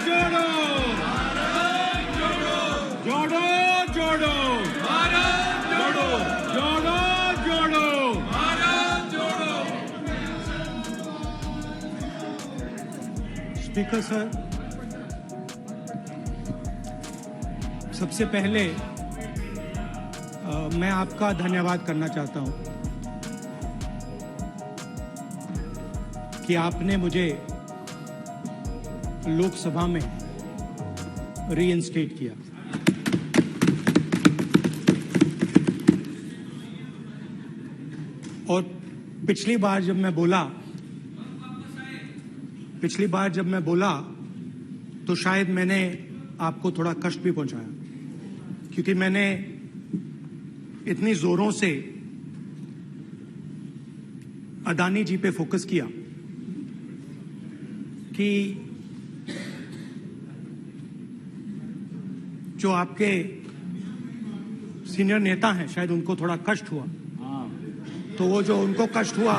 जोड़ो जोड़ो जोड़ो भारत जोड़ो जोड़ो जोड़ो भारत जोड़ो। स्पीकर सर, सबसे पहले मैं आपका धन्यवाद करना चाहता हूं कि आपने मुझे लोकसभा में रीइंस्टेट किया। और पिछली बार जब मैं बोला तो शायद मैंने आपको थोड़ा कष्ट भी पहुंचाया, क्योंकि मैंने इतनी जोरों से अदानी जी पे फोकस किया कि जो आपके सीनियर नेता हैं शायद उनको थोड़ा कष्ट हुआ। तो वो जो उनको कष्ट हुआ,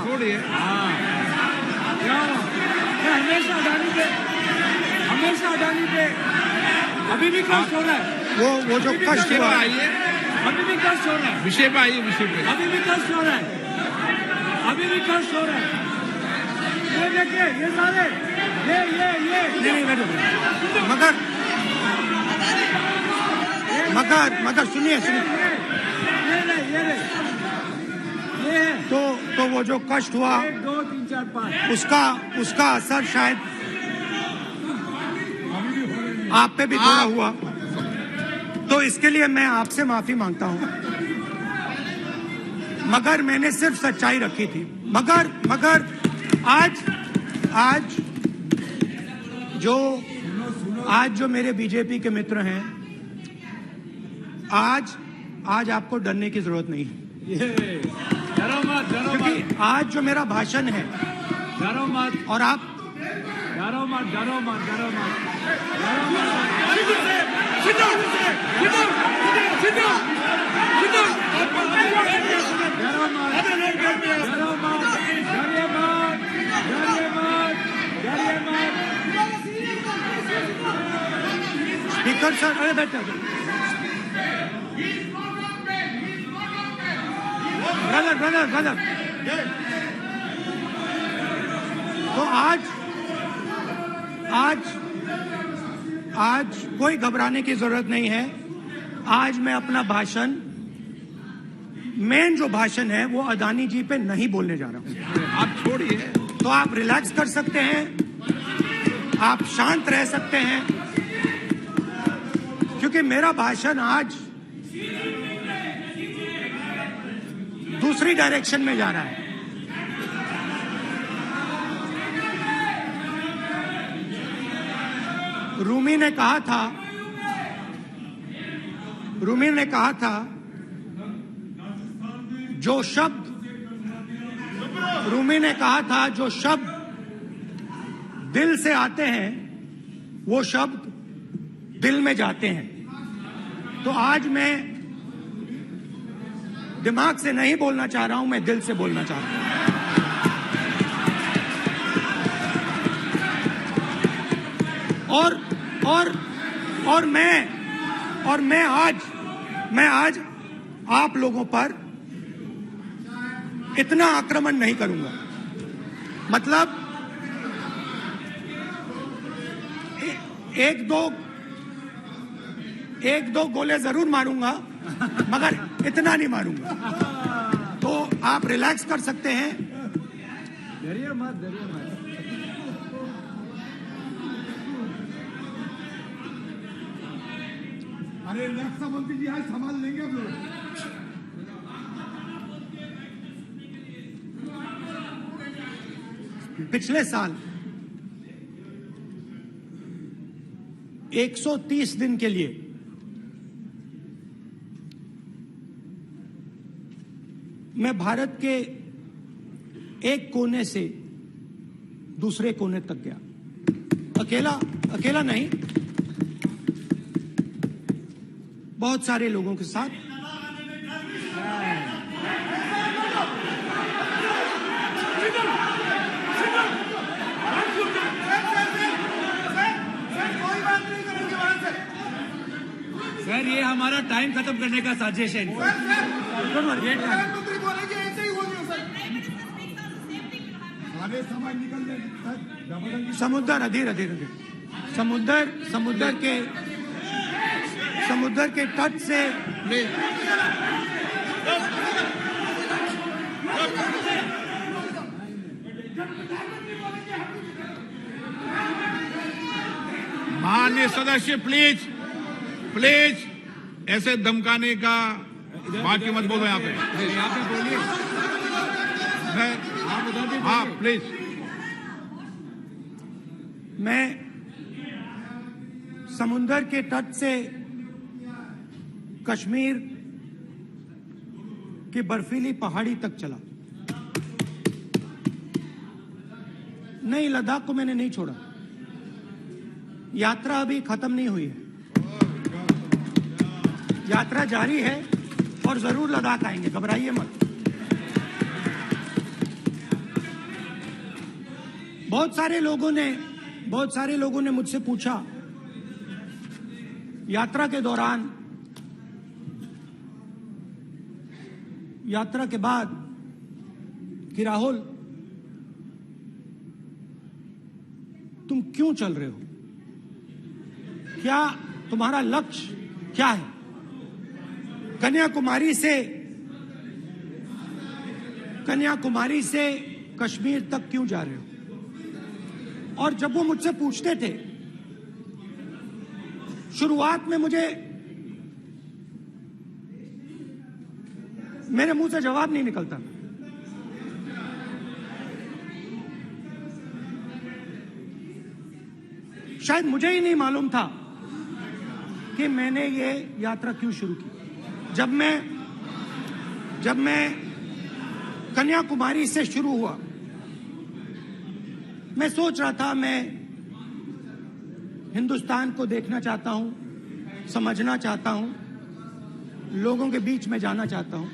हमेशा अडानी पे अभी भी कष्ट हो रहा है। वो जो कष्ट हुआ, अभी भी कष्ट हो रहा है। विषय पे आइए, विषय पे। अभी भी कष्ट हो रहा है। ये देखिए, ये सारे ये मगर सुनिए ये है। तो वो जो कष्ट हुआ 1 2 3 4 5 उसका असर शायद आप पे भी थोड़ा हुआ। तो इसके लिए मैं आपसे माफी मांगता हूं, मगर मैंने सिर्फ सच्चाई रखी थी। मगर आज जो मेरे बीजेपी के मित्र हैं, आज आपको डरने की जरूरत नहीं है, क्योंकि आज जो मेरा भाषण है, डरो मत और आप डरो मत। स्पीकर सर, अरे बैठो ब्रदर। तो आज कोई घबराने की जरूरत नहीं है। आज मैं अपना भाषण, मेन जो भाषण है वो अदानी जी पे नहीं बोलने जा रहा हूं। आप छोड़िए, तो आप रिलैक्स कर सकते हैं, आप शांत रह सकते हैं, क्योंकि मेरा भाषण आज दूसरी डायरेक्शन में जा रहा है। रूमी ने कहा था जो शब्द दिल से आते हैं वो शब्द दिल में जाते हैं। तो आज मैं दिमाग से नहीं बोलना चाह रहा हूं, मैं दिल से बोलना चाह रहा हूं। और मैं आज आप लोगों पर इतना आक्रमण नहीं करूंगा। मतलब एक दो गोले जरूर मारूंगा, मगर इतना नहीं मारूंगा। तो आप रिलैक्स कर सकते हैं। डरिए मत। अरे रक्षा मंत्री जी आज संभाल लेंगे हम लोग। पिछले साल 130 दिन के लिए मैं भारत के एक कोने से दूसरे कोने तक गया। अकेला नहीं, बहुत सारे लोगों के साथ सर ये हमारा टाइम खत्म करने का साजिश है इनका। प्रधानमंत्री बोलेंगे ऐसे ही बोलिए सर। सारे समाज निकल जाए समुद्र अधीर अधीर अधीर समुद्र के तट से माननीय सदस्य प्लीज प्लीज ऐसे धमकाने का बात की मत बोलो यहाँ पे। यहाँ पे बोलिए, आप उधर भी हाँ बोलिए। प्लीज। मैं समुद्र के तट से कश्मीर की बर्फीली पहाड़ी तक चला। नहीं, लद्दाख को मैंने नहीं छोड़ा। यात्रा अभी खत्म नहीं हुई है, यात्रा जारी है और जरूर लद्दाख आएंगे, घबराइए मत। बहुत सारे लोगों ने मुझसे पूछा यात्रा के दौरान, यात्रा के बाद कि राहुल तुम क्यों चल रहे हो, क्या तुम्हारा लक्ष्य क्या है, कन्याकुमारी से कश्मीर तक क्यों जा रहे हो। और जब वो मुझसे पूछते थे, शुरुआत में मेरे मुंह से जवाब नहीं निकलता। शायद मुझे ही नहीं मालूम था कि मैंने ये यात्रा क्यों शुरू की। जब मैं कन्याकुमारी से शुरू हुआ, मैं सोच रहा था मैं हिंदुस्तान को देखना चाहता हूं, समझना चाहता हूं, लोगों के बीच में जाना चाहता हूं,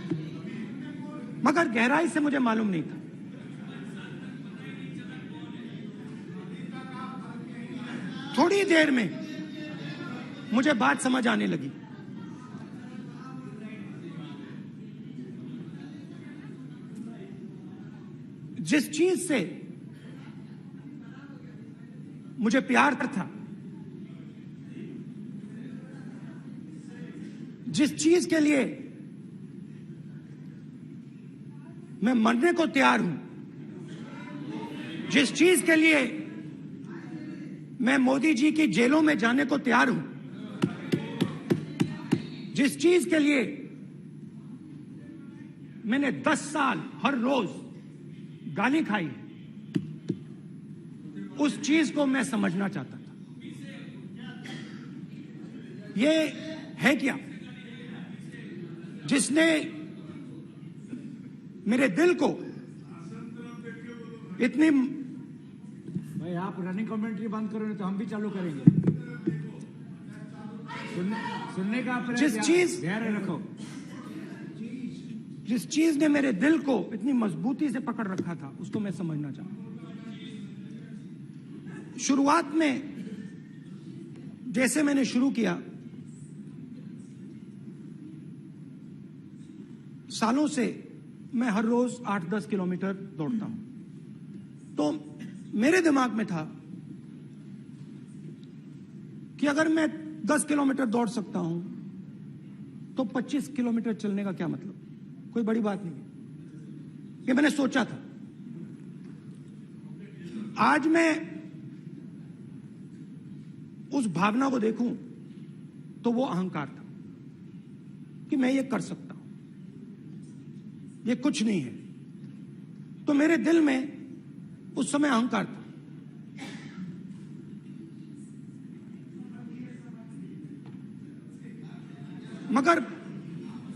मगर गहराई से मुझे मालूम नहीं था। थोड़ी देर में मुझे बात समझ आने लगी। जिस चीज से मुझे प्यार था, जिस चीज के लिए मैं मरने को तैयार हूं, जिस चीज के लिए मैं मोदी जी की जेलों में जाने को तैयार हूं, जिस चीज के लिए मैंने 10 साल हर रोज गाली खाई, उस चीज को मैं समझना चाहता था। ये है क्या जिसने मेरे दिल को इतनी, भाई आप रनिंग कमेंट्री बंद करो नहीं तो हम भी चालू करेंगे। सुनने का अपना धैर्य रखो। जिस चीज ने मेरे दिल को इतनी मजबूती से पकड़ रखा था, उसको मैं समझना चाहता। शुरुआत में जैसे मैंने शुरू किया, सालों से मैं हर रोज 8-10 किलोमीटर दौड़ता हूं, तो मेरे दिमाग में था कि अगर मैं 10 किलोमीटर दौड़ सकता हूं तो 25 किलोमीटर चलने का क्या मतलब, कोई बड़ी बात नहीं। ये मैंने सोचा था। आज मैं उस भावना को देखूं तो वो अहंकार था कि मैं ये कर सकता हूं, ये कुछ नहीं है। तो मेरे दिल में उस समय अहंकार था।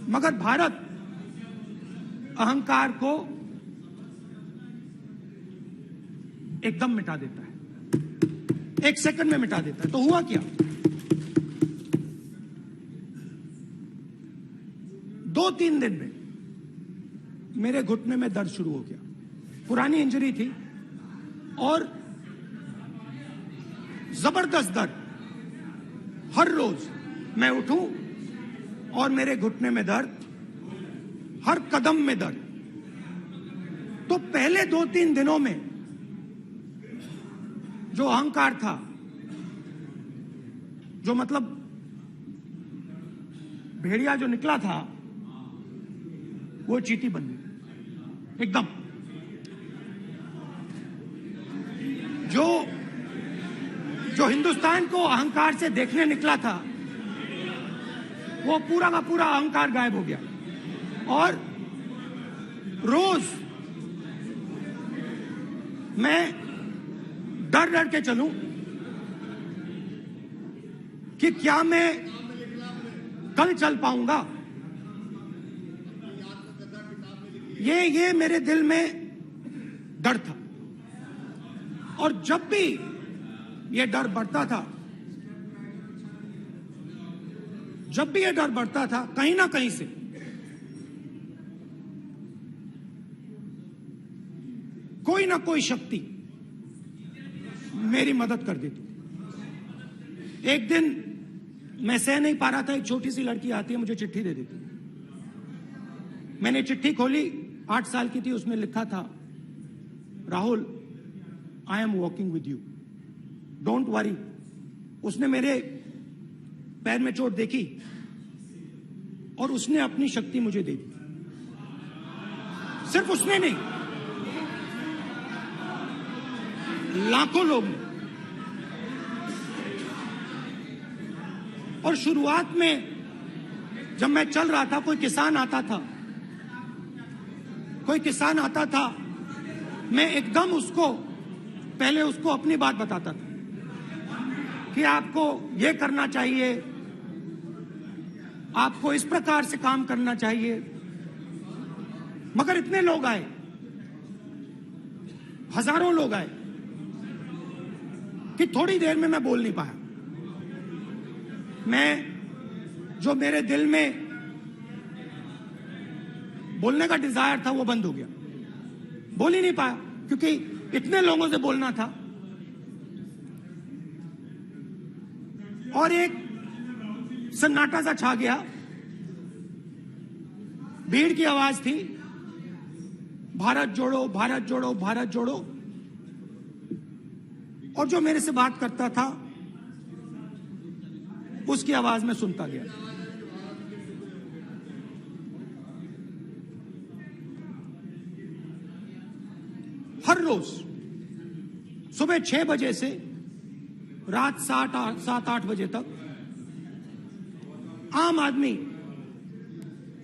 मगर भारत अहंकार को एकदम मिटा देता है, 1 सेकंड में मिटा देता है। तो हुआ क्या, 2-3 दिन में मेरे घुटने में दर्द शुरू हो गया। पुरानी इंजरी थी और जबरदस्त दर्द। हर रोज मैं उठूं और मेरे घुटने में दर्द, हर कदम में दर्द। तो पहले 2-3 दिनों में जो अहंकार था, जो मतलब भेड़िया जो निकला था, वो चींटी बन गई एकदम। जो हिंदुस्तान को अहंकार से देखने निकला था, वो पूरा का पूरा अहंकार गायब हो गया। और रोज मैं डर डर के चलूं कि क्या मैं कल चल पाऊंगा। ये मेरे दिल में डर था। और जब भी ये डर बढ़ता था, कहीं ना कहीं से कोई ना कोई शक्ति मेरी मदद कर देती। एक दिन मैं सह नहीं पा रहा था, एक छोटी सी लड़की आती है, मुझे चिट्ठी दे देती। मैंने चिट्ठी खोली, 8 साल की थी, उसमें लिखा था, Rahul, I am walking with you, don't worry. उसने मेरे पैर में चोट देखी और उसने अपनी शक्ति मुझे दे दी। सिर्फ उसने नहीं, लाखों लोग ने। और शुरुआत में जब मैं चल रहा था, कोई किसान आता था, मैं एकदम पहले उसको अपनी बात बताता था कि आपको ये करना चाहिए, आपको इस प्रकार से काम करना चाहिए। मगर इतने लोग आए, हजारों लोग आए कि थोड़ी देर में मैं बोल नहीं पाया। जो मेरे दिल में बोलने का डिजायर था, वो बंद हो गया। बोल ही नहीं पाया क्योंकि इतने लोगों से बोलना था। और एक सन्नाटा सा छा गया, भीड़ की आवाज थी, भारत जोड़ो, भारत जोड़ो, भारत जोड़ो। और जो मेरे से बात करता था, उसकी आवाज में सुनता गया। हर रोज सुबह 6 बजे से रात 7-8 बजे तक आम आदमी,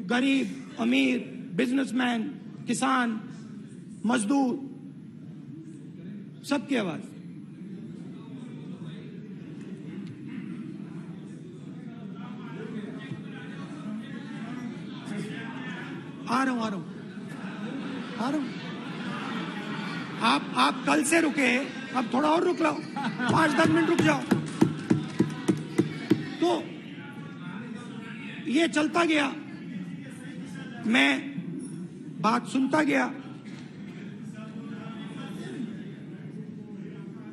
गरीब, अमीर, बिजनेसमैन, किसान, मजदूर, सबकी आवाज। आ रहा हूं। आप कल से रुके, अब थोड़ा और रुक लो, 5-10 मिनट रुक जाओ। तो ये चलता गया, मैं बात सुनता गया।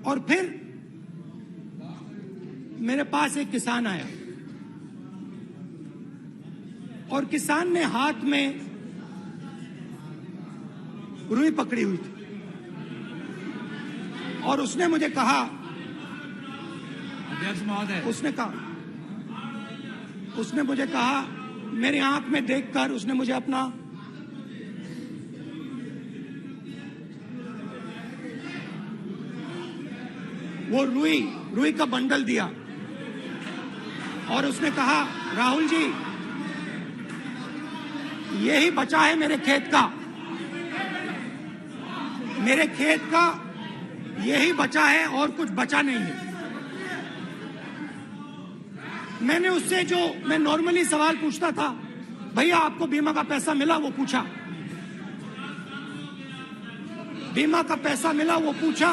और फिर मेरे पास एक किसान आया और किसान ने हाथ में रुई पकड़ी हुई थी और उसने मुझे कहा, अध्यक्ष महोदय, उसने मुझे कहा, मेरी आंख में देखकर उसने मुझे अपना वो रुई का बंडल दिया और उसने कहा, राहुल जी, यही बचा है मेरे खेत का यही बचा है और कुछ बचा नहीं है। मैंने उससे, जो मैं नॉर्मली सवाल पूछता था, भैया आपको बीमा का पैसा मिला, वो पूछा। बीमा का पैसा मिला, वो पूछा।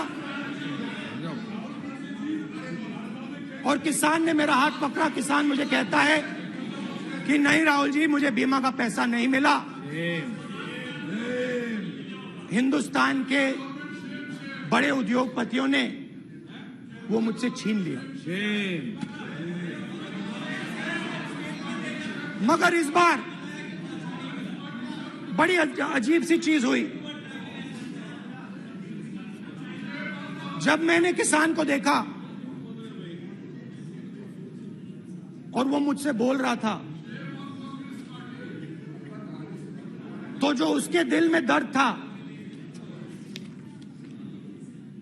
और किसान ने मेरा हाथ पकड़ा। किसान मुझे कहता है कि नहीं राहुल जी, मुझे बीमा का पैसा नहीं मिला, हिंदुस्तान के बड़े उद्योगपतियों ने वो मुझसे छीन लिया। मगर इस बार बड़ी अजीब सी चीज हुई। जब मैंने किसान को देखा और वो मुझसे बोल रहा था, तो जो उसके दिल में दर्द था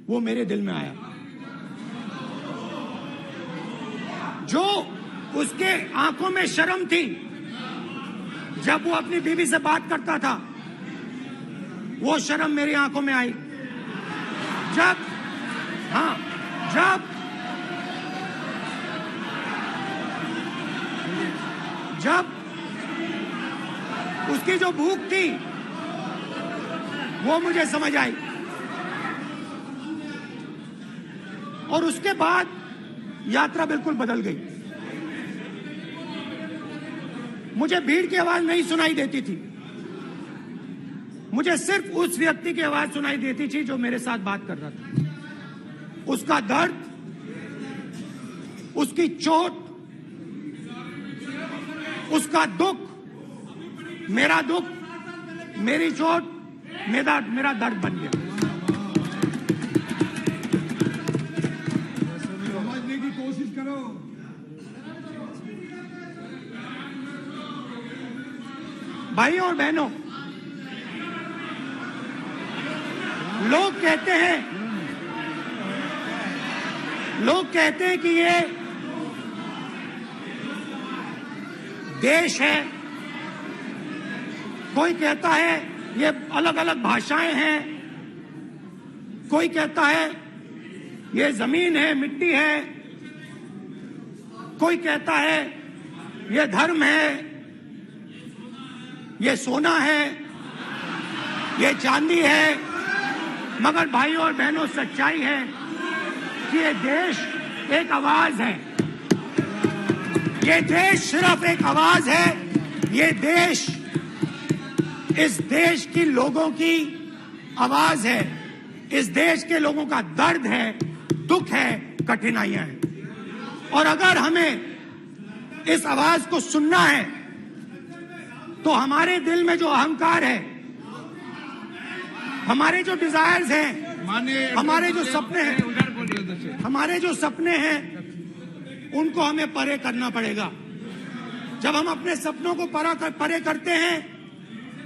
वो मेरे दिल में आया। जो उसके आंखों में शर्म थी जब वो अपनी बीवी से बात करता था, वो शर्म मेरी आंखों में आई। जब उसकी जो भूख थी वो मुझे समझ आई। और उसके बाद यात्रा बिल्कुल बदल गई। मुझे भीड़ की आवाज नहीं सुनाई देती थी, मुझे सिर्फ उस व्यक्ति की आवाज सुनाई देती थी जो मेरे साथ बात कर रहा था। उसका दर्द, उसकी चोट, उसका दुख, मेरा दुख, मेरी चोट, मेरा दर्द बन गया। समझने की कोशिश करो। भाई और बहनों, लोग कहते हैं कि ये देश है, कोई कहता है ये अलग अलग भाषाएं हैं, कोई कहता है ये जमीन है, मिट्टी है, कोई कहता है ये धर्म है, ये सोना है, ये चांदी है। मगर भाइयों और बहनों, सच्चाई है कि ये देश एक आवाज है। ये देश सिर्फ एक आवाज है। ये देश, इस देश की लोगों की आवाज है। इस देश के लोगों का दर्द है, दुख है, कठिनाइयां हैं। और अगर हमें इस आवाज को सुनना है तो हमारे दिल में जो अहंकार है, हमारे जो डिजायर्स हैं, हमारे जो सपने हैं, हमारे जो सपने हैं, उनको हमें परे करना पड़ेगा। जब हम अपने सपनों को परे करते हैं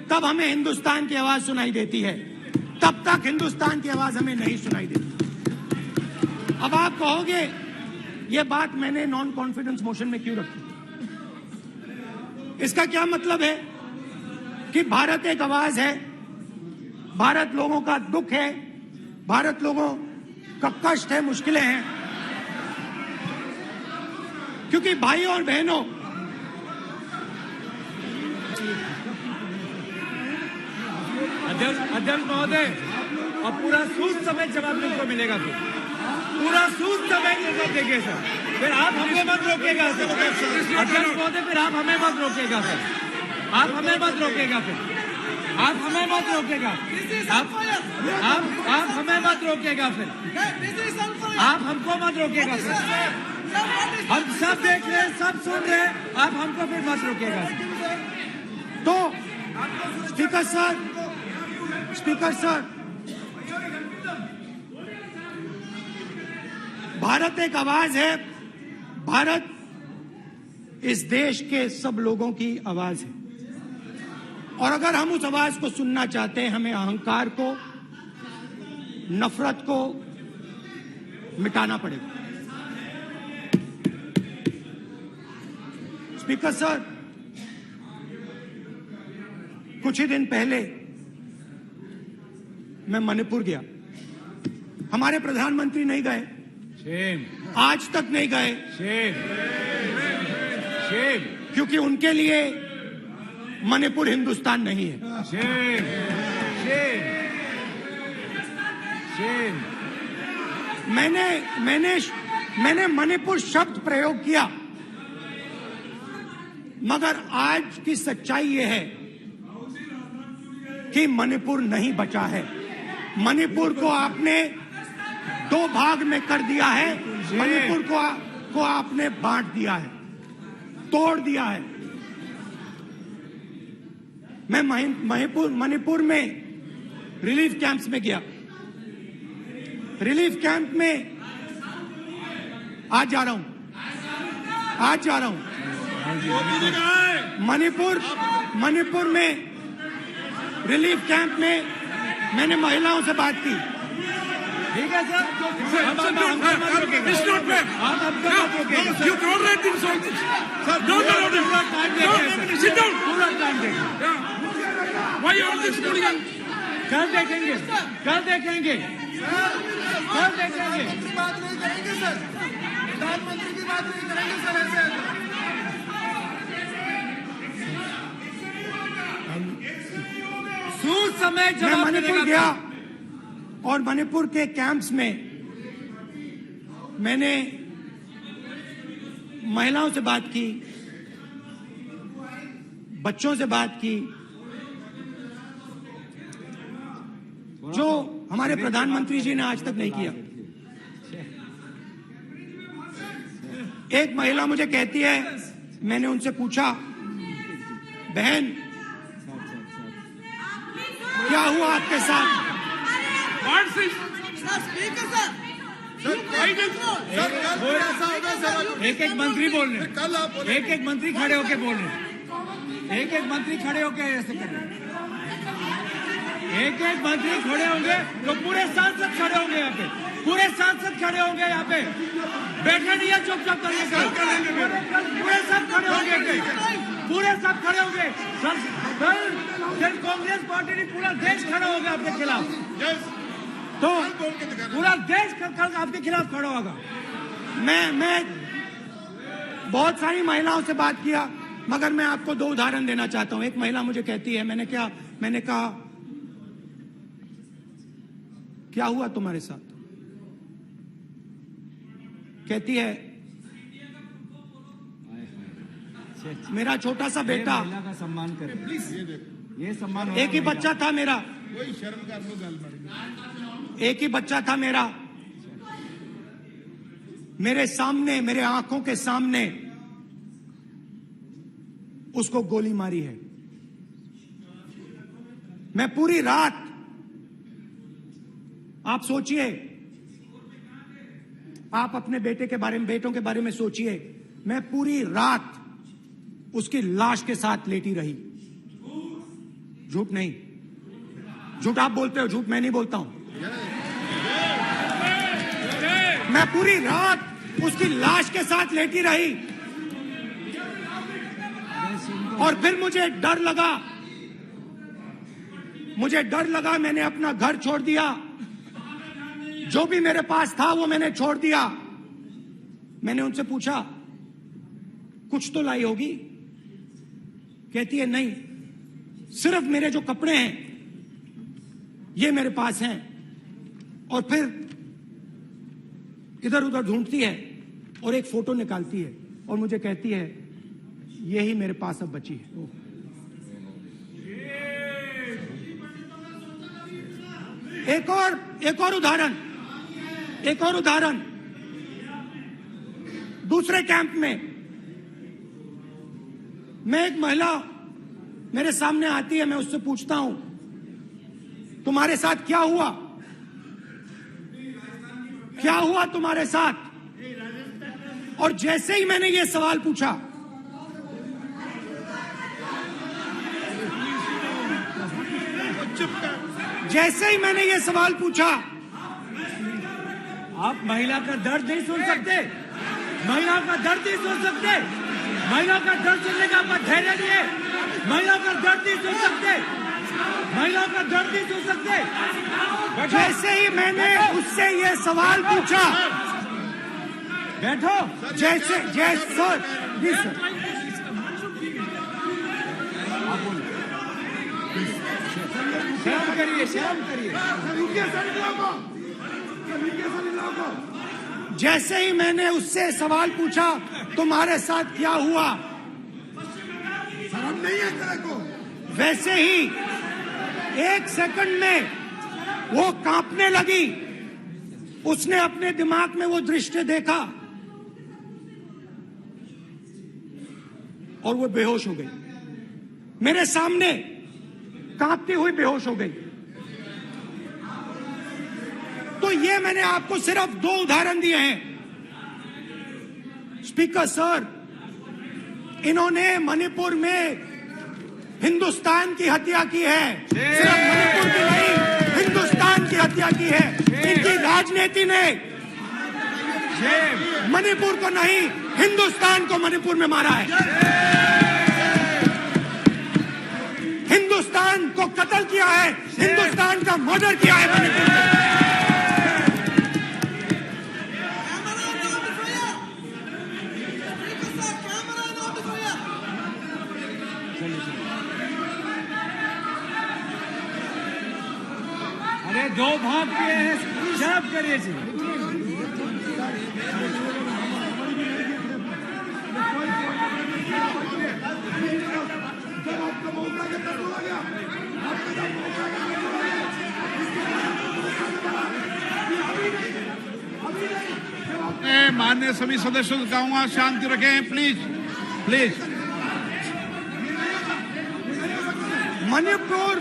तब हमें हिंदुस्तान की आवाज सुनाई देती है, तब तक हिंदुस्तान की आवाज हमें नहीं सुनाई देती। अब आप कहोगे ये बात मैंने नॉन कॉन्फिडेंस मोशन में क्यों रखी? इसका क्या मतलब है कि भारत एक आवाज है, भारत लोगों का दुख है, भारत लोगों का कष्ट है, मुश्किलें हैं। क्योंकि भाइयों और बहनों, अध्यक्ष महोदय, और पूरा सूद समेत जवाब तुमको मिलेगा, फिर पूरा सूद समेत जवाब देंगे सर। फिर आप हमें मत रोकेगा सर। अध्यक्ष महोदय, फिर आप हमें मत रोकेगा सर। आप हमें मत रोकेगा, फिर आप हमें मत रोकेगा। आप हमें मत रोकेगा, फिर आप हमको मत रोकेगा सर। हम सब देख रहे हैं, सब सुन रहे हैं, आप हमको फिर मत रोकेगा। तो स्पीकर सर, भारत एक आवाज है। भारत इस देश के सब लोगों की आवाज है। और अगर हम उस आवाज को सुनना चाहते हैं, हमें अहंकार को, नफरत को मिटाना पड़ेगा। स्पीकर सर, कुछ ही दिन पहले मैं मणिपुर गया। हमारे प्रधानमंत्री नहीं गए, आज तक नहीं गए, क्योंकि उनके लिए मणिपुर हिंदुस्तान नहीं है। मैंने मणिपुर शब्द प्रयोग किया मगर आज की सच्चाई ये है कि मणिपुर नहीं बचा है। मणिपुर को आपने 2 भाग में कर दिया है। मणिपुर को आपने बांट दिया है, तोड़ दिया है। मैं मणिपुर में रिलीफ कैंप्स में गया। रिलीफ कैंप में आज जा रहा हूं। मणिपुर में रिलीफ कैंप में मैंने महिलाओं से बात की। ठीक है sir, It's not fair. You tolerate this all this. Sit down. पूरा टाइम देखें। Why you all this hooligan? कल देखेंगे। बात नहीं करेंगे सर, प्रधानमंत्री की बात नहीं करेंगे सर ऐसे। सूद समेत मैं जवाब मणिपुर मिलेगा। गया और मणिपुर के कैंप्स में मैंने महिलाओं से बात की, बच्चों से बात की, जो हमारे प्रधानमंत्री जी ने आज तक नहीं किया। एक महिला मुझे कहती है, मैंने उनसे पूछा, बहन क्या हुआ आपके साथ? What's this? एक मंत्री बोल रहे हैं। कल आप बोले एक मंत्री खड़े होके बोल रहे हैं। एक मंत्री खड़े होके ऐसे कर रहे हैं। एक मंत्री खड़े होंगे तो पूरे सांसद खड़े होंगे यहाँ पे। पूरे सांसद खड़े होंगे यहाँ पे। बैठे नहीं है चुपचाप करिए। पूरे सब खड़े होंगे। पूरे सब खड़े होंगे। कांग्रेस पार्टी ने पूरा देश खड़ा होगा आपके खिलाफ। तो पूरा देश कल आपके खिलाफ खड़ा होगा। मैं बहुत सारी महिलाओं से बात किया, मगर मैं आपको 2 उदाहरण देना चाहता हूं। एक महिला मुझे कहती है, मैंने कहा क्या हुआ तुम्हारे साथ? कहती है, मेरा छोटा सा बेटा, महिला का सम्मान करें प्लीज। ये सम्मान एक ही बच्चा था मेरा, कोई शर्म कर लो गल बड़ी। एक ही बच्चा था मेरा, मेरे सामने, मेरे आंखों के सामने उसको गोली मारी है। मैं पूरी रात, आप सोचिए, आप अपने बेटों के बारे में सोचिए, मैं पूरी रात उसकी लाश के साथ लेटी रही। झूठ नहीं, झूठ आप बोलते हो, झूठ मैं नहीं बोलता हूं। मैं पूरी रात उसकी लाश के साथ लेटी रही और फिर मुझे डर लगा, मैंने अपना घर छोड़ दिया, जो भी मेरे पास था वो मैंने छोड़ दिया। मैंने उनसे पूछा, कुछ तो लाई होगी? कहती है, नहीं, सिर्फ मेरे जो कपड़े हैं ये मेरे पास हैं। और फिर इधर उधर ढूंढती है और एक फोटो निकालती है और मुझे कहती है, यही मेरे पास अब बची है। एक और उदाहरण, दूसरे कैंप में मैं, एक महिला मेरे सामने आती है, मैं उससे पूछता हूं, तुम्हारे साथ क्या हुआ? क्या हुआ तुम्हारे साथ? और जैसे ही मैंने ये सवाल पूछा, आप महिला का दर्द नहीं सुन सकते। महिला का दर्द नहीं सुन सकते। महिला का दर्द सुनने का आपका धैर्य नहीं है। महिला का दर्द नहीं सुन सकते। महिला का दर्द नहीं सुन सकते। जैसे ही मैंने उससे ये सवाल पूछा, बैठो। जैसे सर, जी सर, शर्म करिए। जैसे ही मैंने उससे सवाल पूछा, तुम्हारे साथ क्या हुआ? नहीं है तेरे को। वैसे ही 1 सेकंड में वो कांपने लगी। उसने अपने दिमाग में वो दृश्य देखा और वो बेहोश हो गई। मेरे सामने कांपती हुई बेहोश हो गई। तो ये मैंने आपको सिर्फ 2 उदाहरण दिए हैं। स्पीकर सर, इन्होंने मणिपुर में हिंदुस्तान की हत्या की है। सिर्फ मणिपुर की नहीं, हिंदुस्तान की हत्या की है। इनकी राजनीति ने मणिपुर को नहीं, हिंदुस्तान को मणिपुर में मारा है। हिंदुस्तान को कत्ल किया है, हिंदुस्तान का मर्डर किया है मणिपुर में। अरे 2 भाग किए हैं, शराब करिए जी। माननीय सभी सदस्यों से कहूंगा शांति रखें, प्लीज प्लीज। मणिपुर,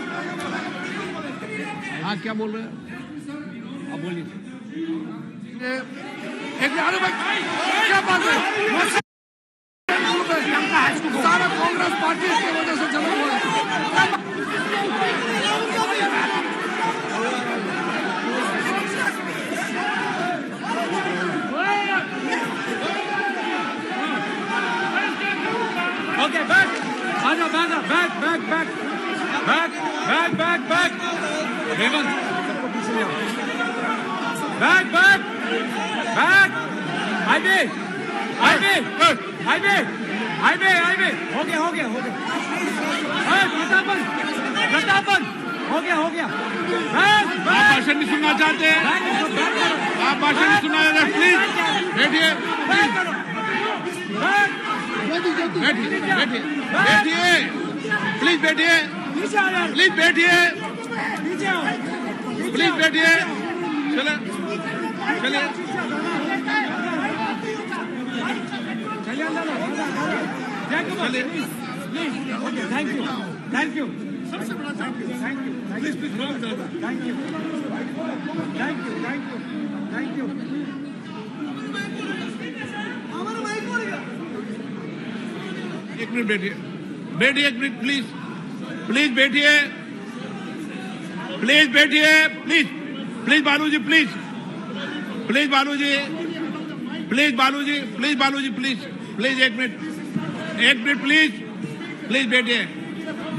हाँ क्या बोल रहे हैं? अब बोलिए। क्या बात है? सारा कांग्रेस पार्टी की वजह से जमा हुआ है। ओके, बैक आ जाओ, बैक हेमंत, सबको पीछे ले आओ। बैक हाईवे हो गया प्रतापन हो गया। आप भाषण नहीं सुनना चाहते हैं? आप भाषण नहीं सुनना चाहते? प्लीज बैठिए, प्लीज बैठिए, चलिए। Thank you. एक मिनट बैठिए, एक मिनट प्लीज बैठिए, बालू जी प्लीज एक मिनट प्लीज बैठिए।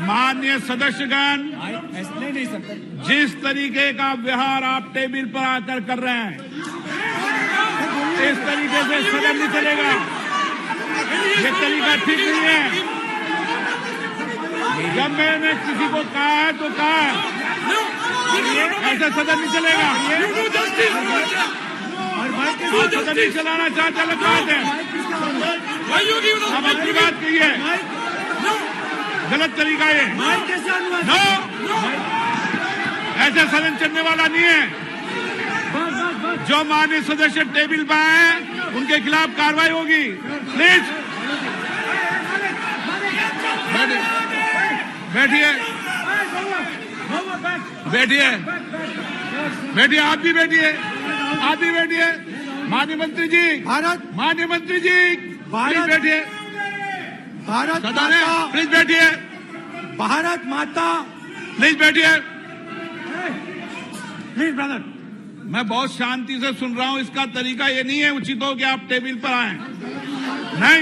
माननीय सदस्यगण, नहीं सकता। जिस तरीके का व्यवहार आप टेबल पर आकर कर रहे हैं, इस तरीके से सदन नहीं चलेगा। ये तरीका ठीक नहीं है। जब मैंने किसी को कहा है तो कहा है, ऐसे सदन नहीं चलेगा। सदन नहीं चलाना चाहते, अलग बात है। अब अपनी बात कहिए, गलत तरीका है। नो, ऐसा सदन चलने वाला नहीं है। जो माननीय सदस्य टेबल पर आए उनके खिलाफ कार्रवाई होगी। प्लीज बैठिए, आप भी बैठिए। माननीय मंत्री जी, प्लीज बैठिए। भारत सदन है, प्लीज बैठिए। भारत माता, प्लीज बैठिए। Please brother. मैं बहुत शांति से सुन रहा हूं। इसका तरीका ये नहीं है उचित हो कि आप टेबल पर आए। नहीं,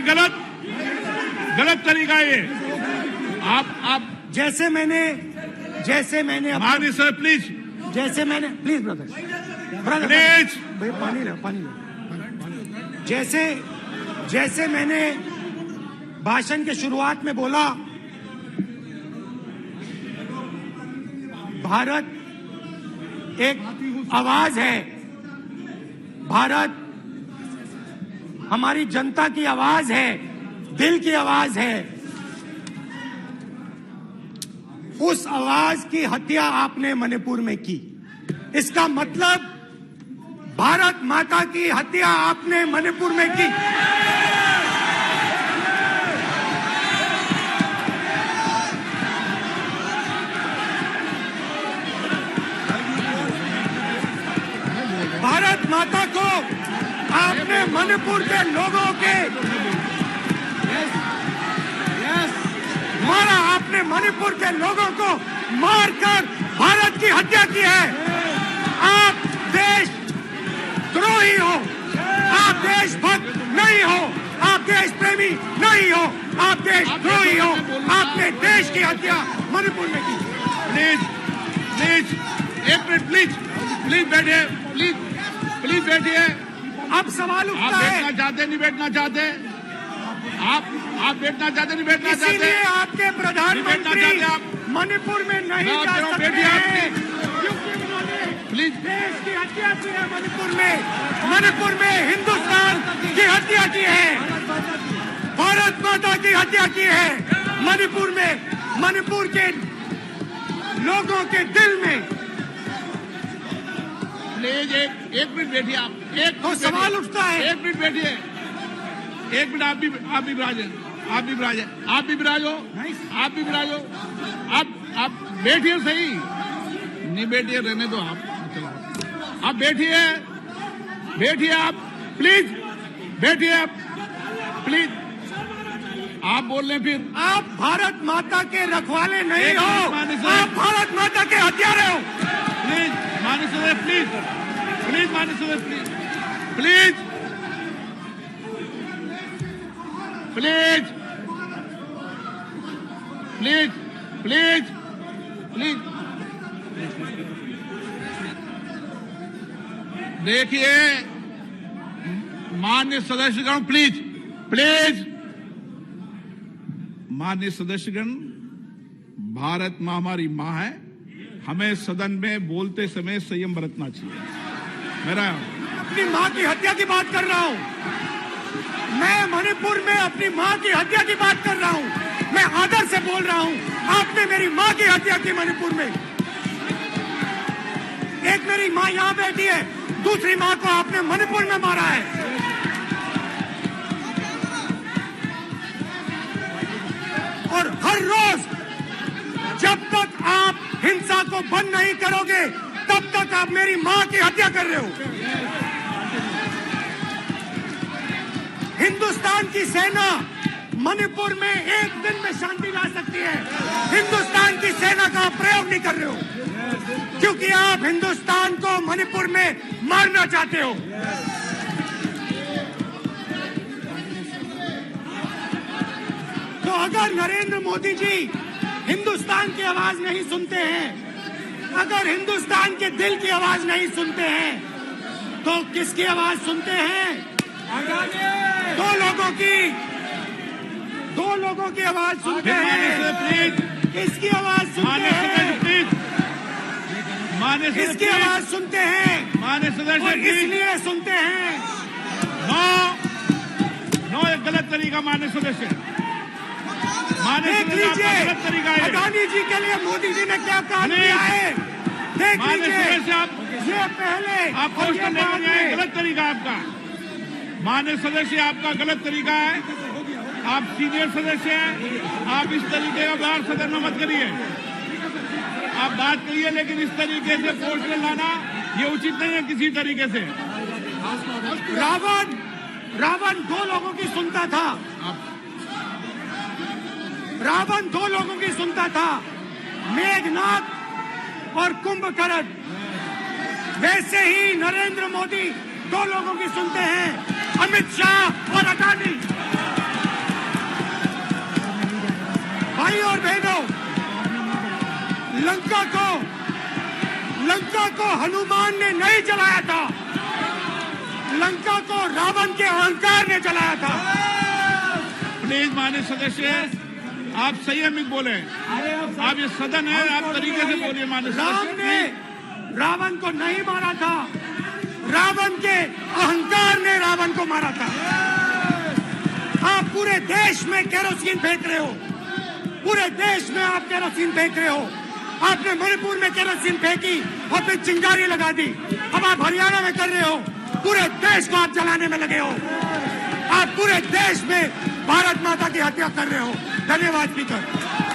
गलत तरीका ये। आप जैसे मैंने माननीय sir please please brother please भाई पानी लो। जैसे मैंने भाषण के शुरुआत में बोला, भारत एक आवाज है। भारत हमारी जनता की आवाज है, दिल की आवाज है। उस आवाज की हत्या आपने मणिपुर में की। इसका मतलब भारत माता की हत्या आपने मणिपुर में की। भारत माता को आपने मणिपुर के लोगों के मारा। आपने मणिपुर के लोगों को मारकर भारत की हत्या की है। आप देश द्रोही हो, आप देशभक्त नहीं हो, आप देश प्रेमी नहीं हो, आप देशद्रोही हो। आपने देश की हत्या मणिपुर में की। प्लीज प्लीज एक मिनट, प्लीज प्लीज बैठिए, प्लीज बैठिए। अब सवाल आप उठता है, बैठना चाहते नहीं बैठना चाहते? आप बैठना चाहते नहीं बैठना चाहते? इसीलिए आपके प्रधानमंत्री चाहते आप? मणिपुर में नहीं मैं जा कह रहा हूं, सकते बैठिए आप, हैं, क्योंकि उन्होंने प्लीज देश की हत्या की है। मणिपुर में हिंदुस्तान की हत्या की है, भारत माता की हत्या की है। मणिपुर के लोगों के दिल में। प्लीज एक मिनट बैठिए आप। तो सवाल उठता है, एक मिनट बैठिए, एक मिनट। आप भी विराजे, आप भी विराजे, आप भी विराजो, आप भी विराजो। आप बैठिए सही, नहीं बैठिए रहने दो आप बैठिए आप, प्लीज बैठिए आप, प्लीज। आप बोल रहे फिर आप भारत माता के रखवाले नहीं एक हो, मिनट माननीय सर। आप भारत माता के हत्यारे हो। प्लीज माननीय सदस्य, प्लीज माननीय सदस्य, प्लीज देखिए माननीय सदस्यगण, प्लीज माननीय सदस्यगण, भारत माँ हमारी माँ है। हमें सदन में बोलते समय संयम बरतना चाहिए। मेरा अपनी माँ की हत्या की बात कर रहा हूँ। मैं मणिपुर में अपनी माँ की हत्या की बात कर रहा हूँ। मैं आदर से बोल रहा हूँ। आपने मेरी माँ की हत्या की मणिपुर में। एक मेरी माँ यहाँ बैठी है, दूसरी माँ को आपने मणिपुर में मारा है। और हर रोज जब तक आप हिंसा को बंद नहीं करोगे, तब तक आप मेरी माँ की हत्या कर रहे हो। हिंदुस्तान की सेना मणिपुर में एक दिन में शांति ला सकती है। हिंदुस्तान की सेना का प्रयोग नहीं कर रहे हो, क्योंकि आप हिंदुस्तान को मणिपुर में मारना चाहते हो। तो अगर नरेंद्र मोदी जी हिंदुस्तान की आवाज नहीं सुनते हैं, अगर हिंदुस्तान के दिल की आवाज नहीं सुनते हैं, तो किसकी आवाज सुनते हैं? दो लोगों की आवाज सुनते हैं। किसकी आवाज सुनते हैं? किसकी आवाज सुनते हैं? माननीय सदस्य, और इसलिए सुनते हैं। नो एक गलत तरीका माननीय सदस्य। देख लीजिए अडानी जी के लिए मोदी जी ने क्या काम किया है। देख लीजिए, ये पहले आप क्वेश्चन लेकर जाए, गलत तरीका आपका। माननीय सदस्य, आपका गलत तरीका है। आप सीनियर सदस्य हैं, आप इस तरीके का बाहर सदन में मत करिए। आप बात करिए, लेकिन इस तरीके से क्वेश्चन लाना ये उचित नहीं है किसी तरीके से। रावण दो लोगों की सुनता था। रावण दो लोगों की सुनता था, मेघनाथ और कुंभकर्ण। वैसे ही नरेंद्र मोदी दो लोगों की सुनते हैं, अमित शाह और अडानी। भाई और बहनों, लंका को हनुमान ने नहीं जलाया था, लंका को रावण के अहंकार ने जलाया था। प्लीज माननीय सदस्य, आप संयमित बोले। आप ये सदन है, आप तरीके से बोलिए। माननीय राम ने रावण को नहीं मारा था, रावण के अहंकार ने रावण को मारा था। आप पूरे देश में केरोसिन फेंक रहे हो, पूरे देश में आप केरोसिन फेंक रहे हो। आपने मणिपुर में केरोसिन फेंकी और फिर चिंगारी लगा दी। अब आप हरियाणा में कर रहे हो, पूरे देश को आप जलाने में लगे हो। आप पूरे देश में भारत माता की हत्या कर रहे हो। धन्यवाद स्पीकर।